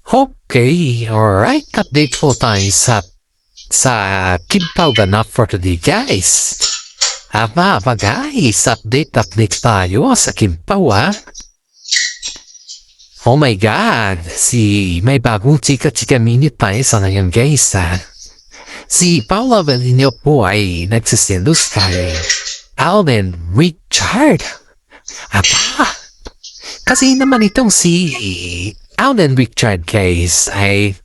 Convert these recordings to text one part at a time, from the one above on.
Okay, alright. Update po tayo sa Kimpaw ganap for today, guys. Aba, guys. Update tayo sa Kimpaw, ha? Oh my God. May bagong chika-chika minute tayo sa ngayon, guys, ha? Si Paula Avellino po ay nagsiselos kay Alden Richard. Aba, kasi naman itong si Alden Richard, guys, ay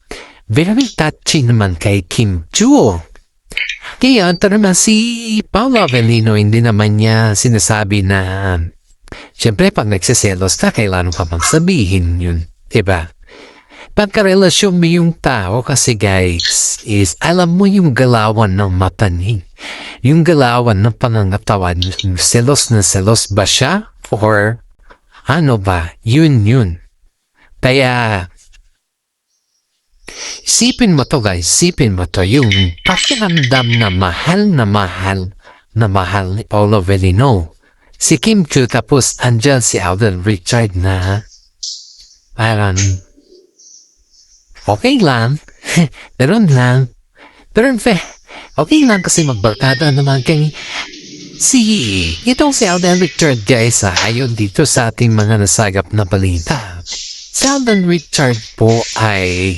very touchy naman kay Kim Chu. Kaya ito naman si Paula Avellino, hindi naman niya sinasabi na siyempre pag nagsiselos ka, kailangan pa bang sabihin yun, diba? Pagkarelasyon mo yung tao kasi, guys, is alam mo yung galawan ng mata niya. Yung galawan ng pangangatawan, selos na selos ba siya? Or ano ba? Yun. Kaya, isipin mo to, guys. Isipin mo to. Yung pakiramdam na mahal ni Paula Avellino. Si Kim Chu, tapos andyan si Alden Richard na parang okay lang. Pero okay lang kasi magbarkada naman kay itong si Alden Richard, guys, ayon dito sa ating mga nasagap na balita. Si Alden Richard po ay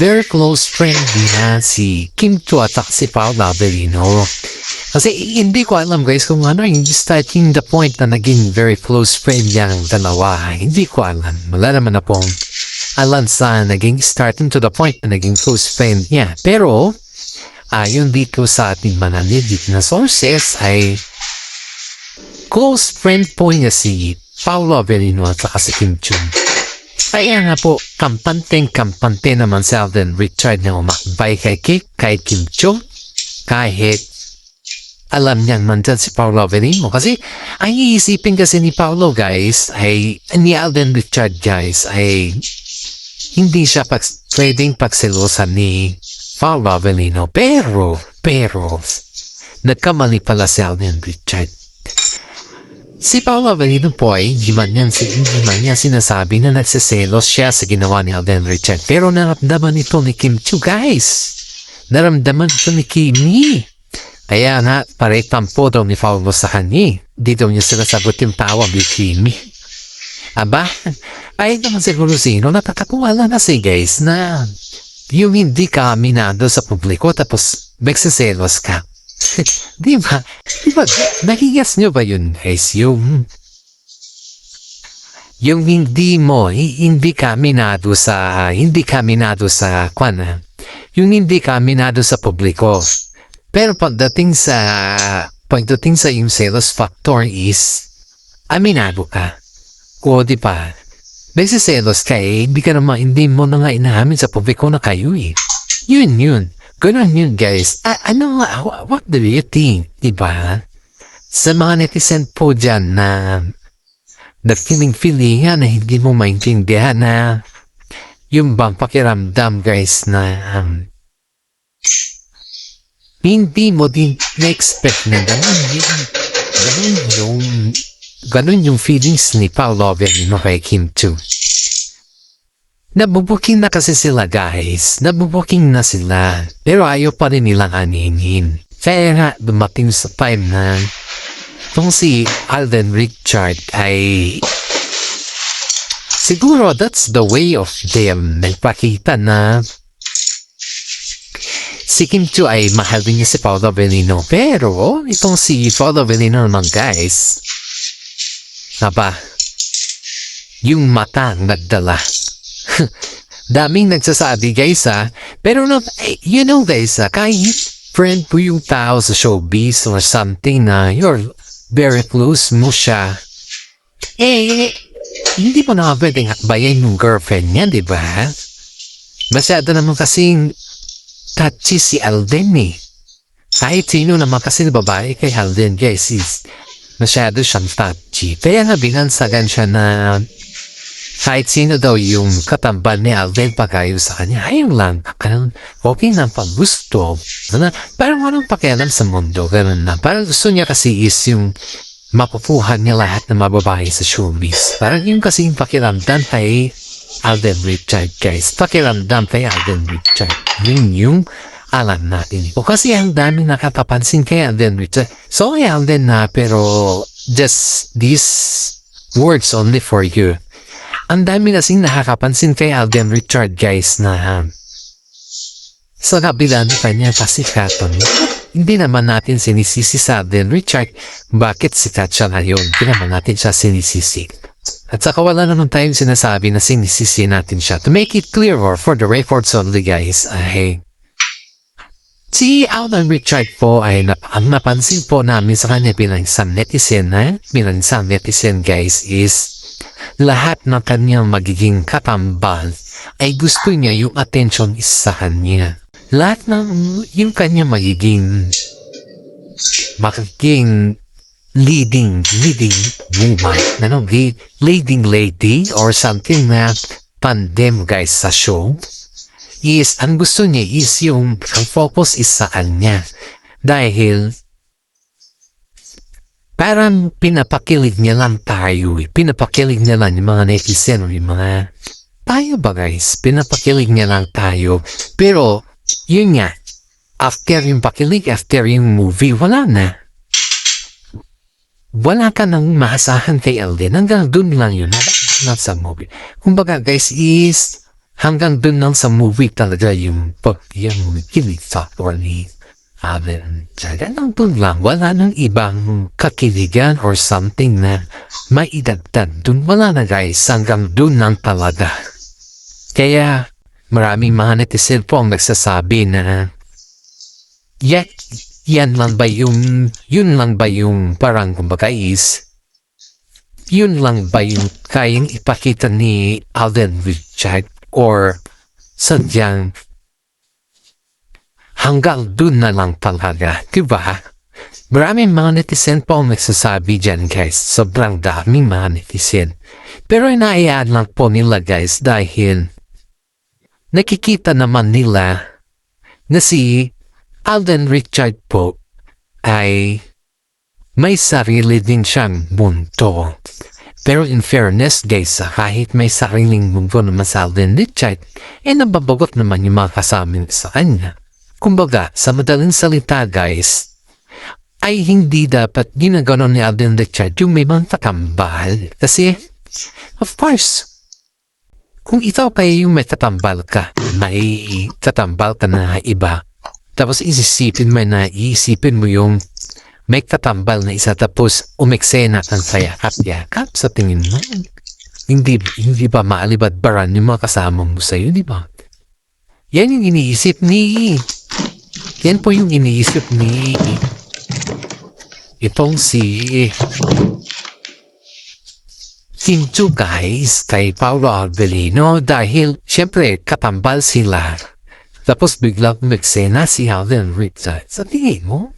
very close friend niya si Kim Chu at si Paula Avellino. Kasi hindi ko alam, guys, kung ano yung starting the point na naging very close friend niyang dalawa. Hindi ko alam. Wala naman na pong alam sa naging starting to the point na naging close friend niya. Pero, ayon dito sa ating mananilid na sources ay close friend po niya si Paula Avellino at si Kim Chu. Kaya nga po, kampante naman si Alden Richard na umakbay kay Kim Chu kahit alam niyang nandyan si Paula Avellino. Kasi ang iisipin kasi ni Paolo, guys, ay ni Alden Richard, guys, ay hindi siya pwedeng pagselosan ni Paula Avellino. Pero, nagkamali pala si Alden Richard. Si Paula Avellino po ay hindi man niya sinasabi na nagsiselos siya sa ginawa ni Alden Richard. Pero naramdaman ito ni Kim Chu, guys. Naramdaman ito ni Kimi. Kaya nga, tampo daw ni Paolo sa kanya. Di daw niya sinasagot yung tawag ni Kimi. Aba, ay naman siguro sino nakakatuwala na si guys na yung hindi ka aminado sa publiko tapos magsiselos ka. Di ba? Nahigas nyo ba yun, guys? Yung hindi ka aminado sa publiko. Pero pagdating sa yung sales factor is aminado ka. O di ba? Nagsiselos ka hindi mo na nga inahamin sa publiko na kayo eh. Yun. Ganun yun, guys. What do you think? Di ba? Sa mga netizen po dyan na feeling na hindi mo maintindihan na yung bang pakiramdam, guys, na hindi mo din na-expect na ganun yung feelings ni Paula Avellino kay Kim Chu. Nabubuking na kasi sila, guys. Nabubuking na sila. Pero ayaw pa rin nilang aninin. Kaya nga dumating sa time na itong si Alden Richard ay siguro that's the way of them. Nagpakita na si Kim Chu ay mahal din niya si Paula Avellino. Pero, itong si Paula Avellino naman, guys, yung mata nagdala. Daming nagsasabi, guys, pero you know, guys, kahit friend po yung tao sa showbiz or something na you're very close mo siya, hindi mo na pwedeng hakbayan yung girlfriend niya, di ba? Masyado naman kasing touchy si Alden eh. Kahit sino naman kasi babae kay Alden, guys, is masyado siyang touchy. Kaya nga binansagan siya na kahit sino daw yung katambal ni Alden pagayo sa kanya, ayun lang, okay na pag gusto. Parang walang pakialam sa mundo, ganun na. Parang gusto niya kasi is yung mapupuhan niya lahat ng mababae sa showbiz. Parang yung kasi yung pakiramdam ay Alden Richard guys. Pakiramdam kay Alden Richard. Yun yung alam natin. O kasi ang daming nakatapansin kay Alden Richard. So ay Alden na pero just these words only for you. Ang dami kasing nakakapansin kay Alden Richard guys na sa kabila ng kanya pasikato niya. Hindi naman natin sinisisi sa Alden Richard. Bakit sikat siya ngayon? Hindi naman natin siya sinisisi. At saka wala naman tayong sinasabi na sinisisi natin siya. To make it clear or for the records only guys, ay si Alden Richard po ay napansin po namin sa kanya bilang isang netizen bilang isang netizen guys is lahat ng kanyang magiging katambal ay gusto niya yung attention is sa kanya. Lahat ng yung kanyang magiging leading woman, leading lady or something na tandem guys sa show is ang gusto niya is yung ang focus is sa kanya dahil parang pinapakilig niya lang tayo pinapakilig niya lang yung mga netizen yung mga tayo ba guys pinapakilig niya lang tayo pero yun nga after yung pakilig after yung movie wala ka nang maasahan kay Alden. Hanggang dun lang yun. Not sa movie. Kumbaga guys is hanggang dun lang sa movie talaga yung kilig factor ni Alden. Hanggang dun lang. Wala nang ibang kakiligan or something na maidagdag. Dun wala na guys. Hanggang dun lang talaga. Kaya maraming mga netizen po ang nagsasabi na yun lang ba yung parang kumbaga is yun lang ba yung kayang ipakita ni Alden Richard or sadyang hanggang dun na lang talaga, diba? Maraming mga netizen po ang nagsasabi dyan guys, sobrang daming mga netizen. Pero inaayaan lang po nila guys dahil nakikita naman nila na si Alden Richard po ay may sarili din siyang mundo. Pero in fairness guys, kahit may sariling mundo naman sa Alden Richard, nababagot naman yung mga kasama sa kanya. Kumbaga, sa madaling salita guys, ay hindi dapat ginaganon ni Alden Richard yung may mga tatambal. Kasi, of course, kung ikaw kayo yung may tatambal ka na iba, tapos iisipin mo yung may katambal na isa tapos umeksena ang sayakap-yakap sa tingin mo. Hindi ba maalibadbaran yung mga kasama mo sa'yo, di ba? Yan yung iniisip ni itong si Kim Chu guys kay Paolo Arbolino dahil syempre katambal sila. Tapos biglang umeksena si Alden Richard. Sa tingin mo,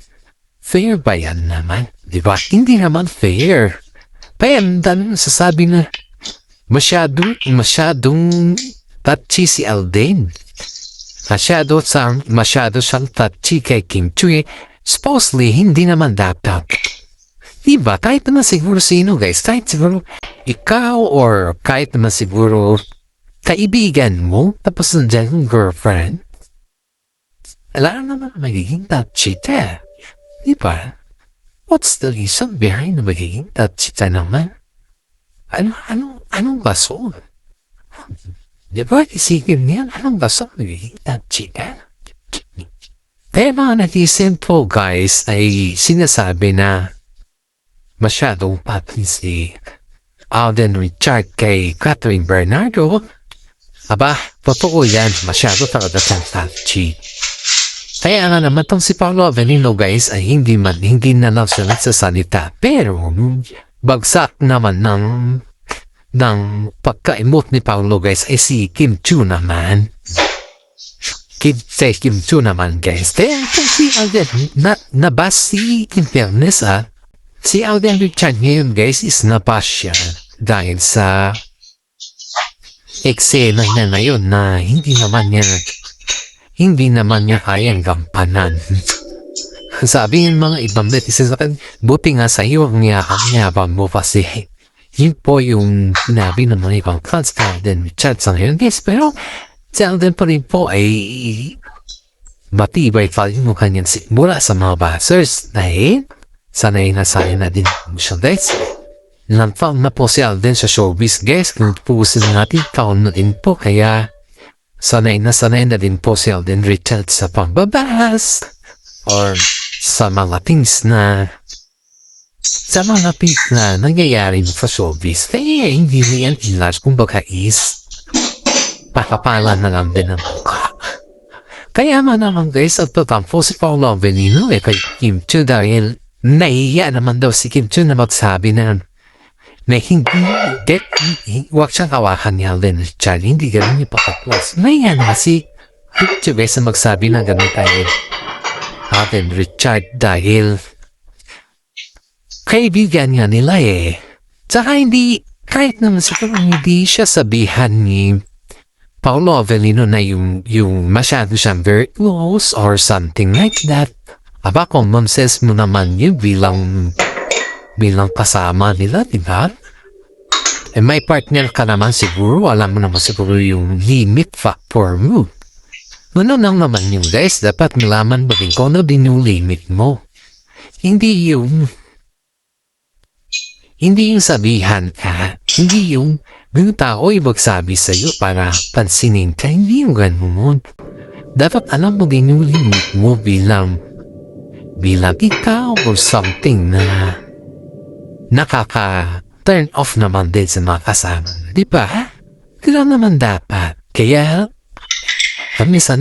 fair ba yan naman? Diba? Hindi naman fair. Kaya ang dami nasasabi na masyadong touchy si Alden. Masyado siyang touchy kay Kim Chu. Supposedly, hindi naman dapat. Diba? Kahit naman siguro sino guys. Kahit siguro ikaw or kahit naman siguro kaibigan mo. Tapos nandiyan yung girlfriend. Alam naman magiging touchy ta. Diba? What's the reason behind na magiging touchy ta naman? Anong baso? Diba? Isipin niyan, anong baso magiging touchy ta? Kaya mga netizen po guys ay sinasabi na masyadong pati si Alden Richard kay Catherine Bernardo. Aba, totoo yan. Masyado talaga siyang touchy. Kaya nga naman tong si Paolo Avellino guys ay hindi na lang siya nagsasalita. Pero bagsak naman ng pagka-emote ni Paolo guys ay si Kim Chu naman. Kim Chu naman guys. Kaya si Alden nabasi in fairness si Alden Richard ngayon guys is napasya dahil sa eksena niya ngayon na hindi naman niya kayang gampanan. Sabi ng mga ibang netizens, buti nga sa iyo ang yabang mo kasi Yun po yung sinabi ng mga ibang fans kay Alden Richards sa ngayon guys. Pero si Alden pa rin po ay matibay pa rin yung kanyang sigmura sa mga buzzers dahil sanay na din siya guys. Nang-found na po si Alden sa showbiz guys. Kung pupusin natin taon na din po kaya sanay na din po si Alden Richards sa pangbabas or sa mga things na nangyayari sa showbiz. Kaya hindi niyan ilas kung baka is pakapalan na lang din ang mukha. Kaya naman guys at tatampo si Paolo Avellino kay Kim Chiu dahil naiya naman daw si Kim Chiu na magsabi na huwag siyang kawakan ni Alden Richards, hindi ganun yung pakatwas. Naiya na si Kim Chiu guys na magsabi na ganun tayo Alden Richards dahil kaibigan nga nila Tsaka hindi, kahit naman siguro hindi siya sabihan ni Paolo Avellino na yung masyado siyang very close or something like that. Aba, common sense mo naman yun bilang kasama nila, diba? May partner ka naman siguro, alam mo naman siguro yung limit factor mo. Ano lang naman yung guys, dapat malaman ba rin kung ano din yung limit mo. Hindi yung sabihan ka, hindi yung tao magsabi sa'yo para pansinin ka, hindi yung ganun. Dapat alam mo din yung limit mo bilang ikaw or something na nakaka-turn off naman din sa mga kasama. Di ba? Kailan naman dapat. Kaya, minsan,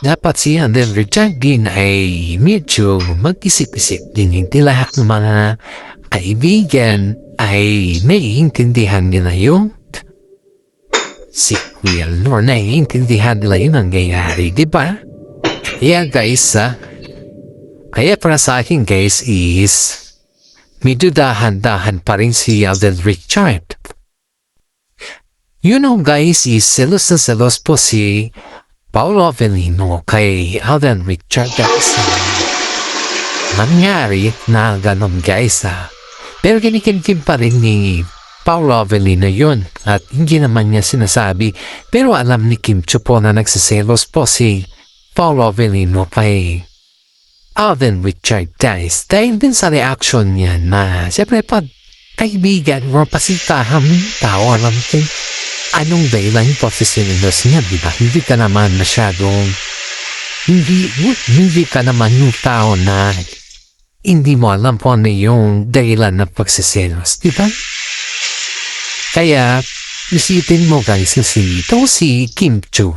dapat si Alden Richards din ay medyo mag-isip-isip din. Hindi lahat ng mga kaibigan ay naiintindihan nila yung sequel or naiintindihan nila yung nangyayari, di ba? Kaya guys, kaya para sa akin guys is medyo dahan-dahan pa rin si Alden Richards. You know guys, is selos na selos po si Paolo Avellino kay Alden Richards guys. Nangyari na ganon guys Pero kinikinkim pa rin ni Paolo Avellino yun at hindi naman niya sinasabi. Pero alam ni Kim Chiu po na nagsiselos po si Paolo Avellino kay Alden Richards guys. Dahil din sa reaction niya na siyempre pag kaibigan mo pasitahan tao alam din anong dahilan yung professionals niya, di ba? Hindi ka naman masyadong hindi ka naman yung tao na hindi mo alam po ano yung dahilan ng pagsiselos, di ba? Kaya, isipin mo guys kasi ito si Kim Chiu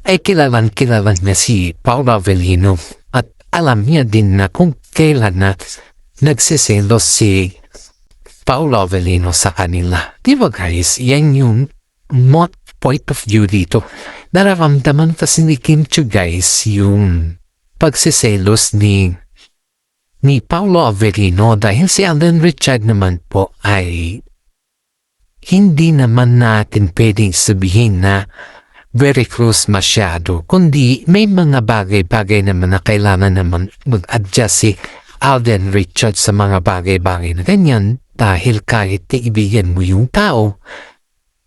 ay kilalan niya si Paolo Avellino at alam niya din na kung kailan na nagsiselos si Paolo Avellino sa kanila. Di ba guys, yan yung point of view dito. Nararamdaman kasi ni Kim Chiu guys yung pagsiselos ni Paolo Avellino dahil si Alden Richards naman po ay hindi naman natin pwedeng sabihin na very close masyado, kundi may mga bagay-bagay naman na kailangan naman mag-adjust si Alden Richards sa mga bagay-bagay na ganyan dahil kahit kaibigan mo yung tao,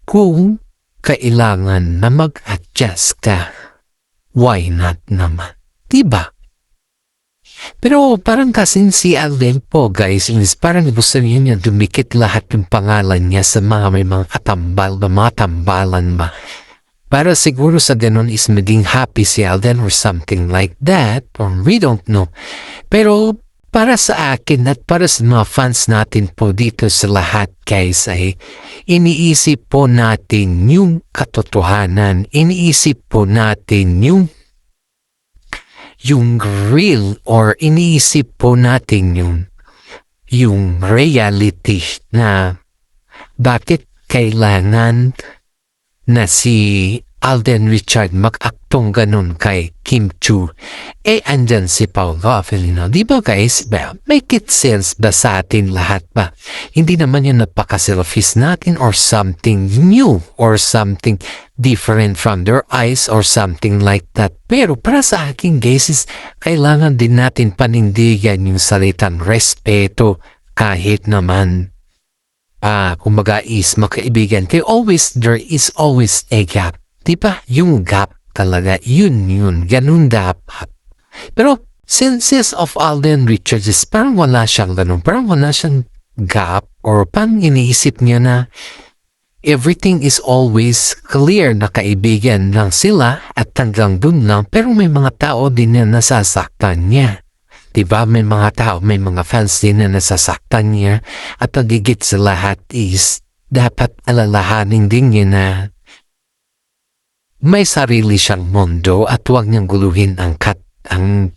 kung kailangan na mag-adjust ka, why not naman? Diba? Pero parang kasing si Alden po guys, parang gusto niya dumikit lahat yung pangalan niya sa mga may mga katambal, mga tambalan ba. Para siguro sa ganun is maging happy si Alden or something like that, or we don't know. Pero para sa akin at para sa mga fans natin po dito sa lahat guys ay iniisip po natin yung katotohanan, iniisip po natin yung real or iniisip po natin yung reality na bakit kailangan na si Alden Richards mag-aktong ganun kay Kim Chiu. Andyan si Paolo Avellino. Di ba guys? Make it sense ba sa atin lahat ba? Hindi naman yun napaka-selfish natin or something new or something different from their eyes or something like that. Pero para sa akin guys is kailangan din natin panindigan yung salitang respeto, kahit naman kumbaga is makaibigan kayo, there is always a gap. Diba? Yung gap talaga, yun, ganun dapat. Pero, senses of Alden Richards is parang wala siyang ganun, parang wala siyang gap, or parang iniisip niya na everything is always clear na kaibigan lang sila at hanggang dun lang, pero may mga tao din na nasasaktan niya. Diba? May mga tao, may mga fans din na nasasaktan niya, at higit sa lahat is dapat alalahanin din niya na may sarili siyang mundo at huwag niyang guluhin ang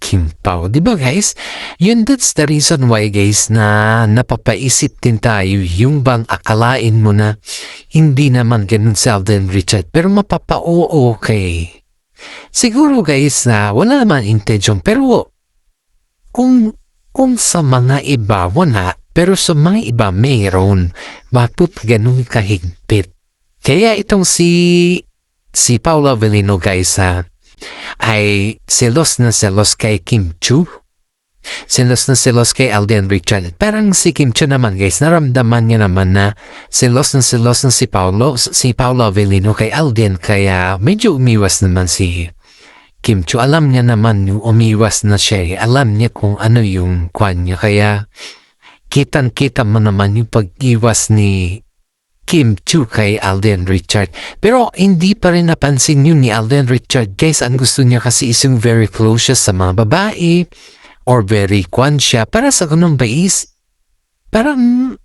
Kim Pao. Diba guys? That's the reason why guys na napapaisip din tayo, yung bang akalain mo na hindi naman ganun si Alden Richard, pero mapapa-oo kay. Siguro guys na wala naman intention, pero kung sa mga iba wala, pero sa mga iba mayroon, bakit ganun kahigpit? Kaya itong si Paula Avellino guys ay selos na selos kay Kim Chiu. Selos na selos kay Alden Richard. Parang si Kim Chiu naman guys, naramdaman niya naman na selos na si Paula Avellino kay Alden, kaya medyo umiwas naman si Kim Chiu. Alam niya naman yung umiwas na siya. Alam niya kung ano yung kwan niya. Kaya kitang-kita mo naman yung pag-iwas ni Kim Chiu kay Alden Richard. Pero hindi pa rin napansin yun ni Alden Richard. Guys, ang gusto niya kasi is yung very close siya sa mga babae or very kwan siya. Para sa ganun ba is parang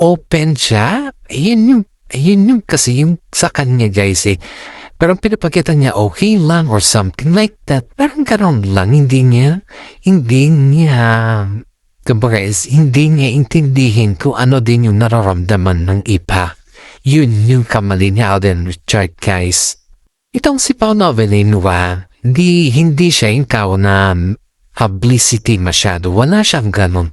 open siya. Yun yung kasi yung sa kanya guys Pero pinapakita niya okay lang or something like that. Parang karoon lang. Hindi niya kumbaga hindi niya intindihin kung ano din yung nararamdaman ng iba. Yun yung kamali ni Alden Richard guys. Itong si Paula Avellino hindi siya yung tao na publicity masyado. Wala siyang ganon.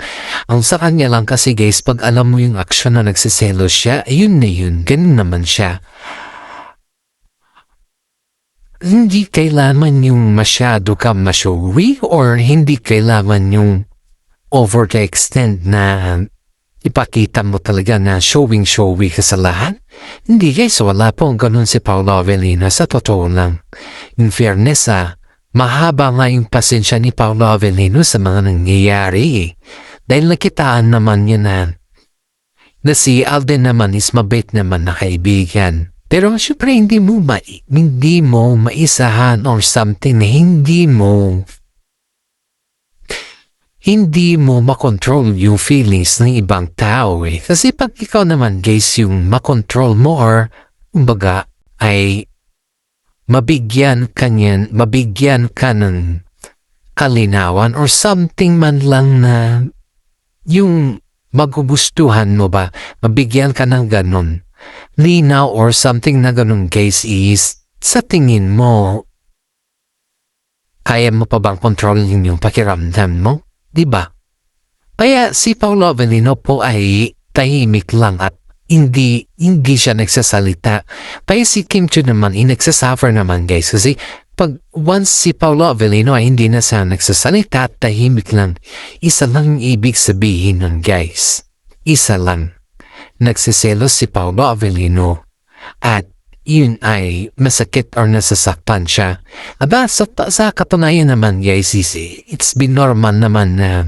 Ang sa kanya lang kasi guys, pag alam mo yung aksyon na nagsiselos siya, yun na yun. Ganun naman siya. Hindi kailangan yung masyado ka ma-showy or hindi kailangan yung over the extent na ipakita mo talaga na showy ka sa lahat. Hindi guys, wala pong ganun si Paula Avellino sa totoo lang. In fairness mahaba nga yung pasensya ni Paula Avellino sa mga nangyayari dahil nakitaan naman niya na si Alden naman is mabait naman na kaibigan. Pero syempre hindi mo maisahan or something na hindi mo makontrol yung feelings ng ibang tao Kasi pag ikaw naman guys yung makontrol mo or kumbaga ay mabigyan ka ng kalinawan or something man lang na yung magugustuhan mo ba, mabigyan ka ng ganon linaw or something na ganun guys is sa tingin mo kaya mo pa bang kontrolin yung pakiramdam mo? Diba? Kaya si Paula Avellino po ay tahimik lang at hindi siya nagsasalita. Kaya si Kim Chiu naman nagsasuffer naman guys kasi pag once si Paula Avellino ay hindi na siya nagsasalita at tahimik lang, isa lang ibig sabihin nun guys. Isa lang. Nagsiselos si Paula Avellino at yun ay masakit or nasasaktan siya. Aba, sa katunayan naman guys, it's been normal naman na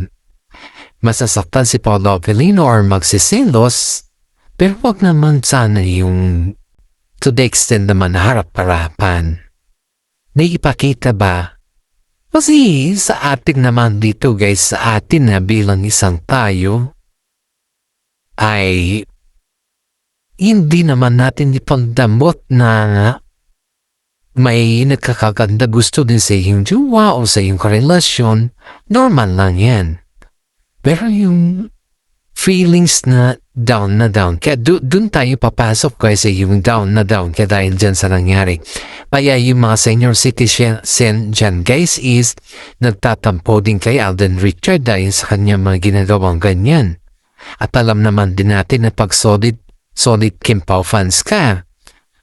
masasaktan si Paula Avellino or magsiselos, pero wag naman sana yung to the extent naman na harap-harapan. Naipakita ba? Kasi sa atin naman dito guys, sa atin na bilang isang tayo, ay hindi naman natin ipagdamot na may nagkakaganda gusto din sa iyong jowa o sa iyong karelasyon. Normal lang yan. Pero yung feelings na down, kaya dun tayo papasok kasi yung down kaya dahil dyan sa nangyari. Kaya yung mga senior citizen dyan guys is nagtatampo din kay Alden Richard dahil sa kanya mga ginagawang ganyan. At alam naman din natin na pag solid Kim Pao fans ka,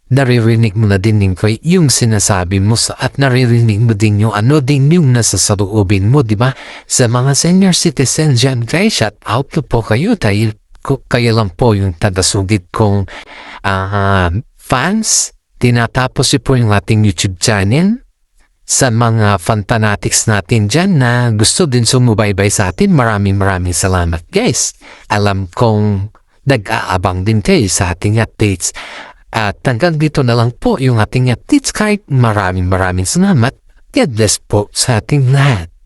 naririnig mo na din yung sinasabi mo at naririnig mo din yung ano din yung nasa saroobin mo, di ba? Sa mga senior citizen dyan guys, shout out po kayo dahil kayo lang po yung tagasugid kong fans. Tinatapos po yung ating YouTube channel. Sa mga fan fanatics natin dyan na gusto din sumubaybay sa atin, maraming salamat guys. Alam kong nag-aabang din kayo sa ating updates. At hanggang dito na lang po yung ating updates kahit maraming salamat. God bless po sa ating lahat.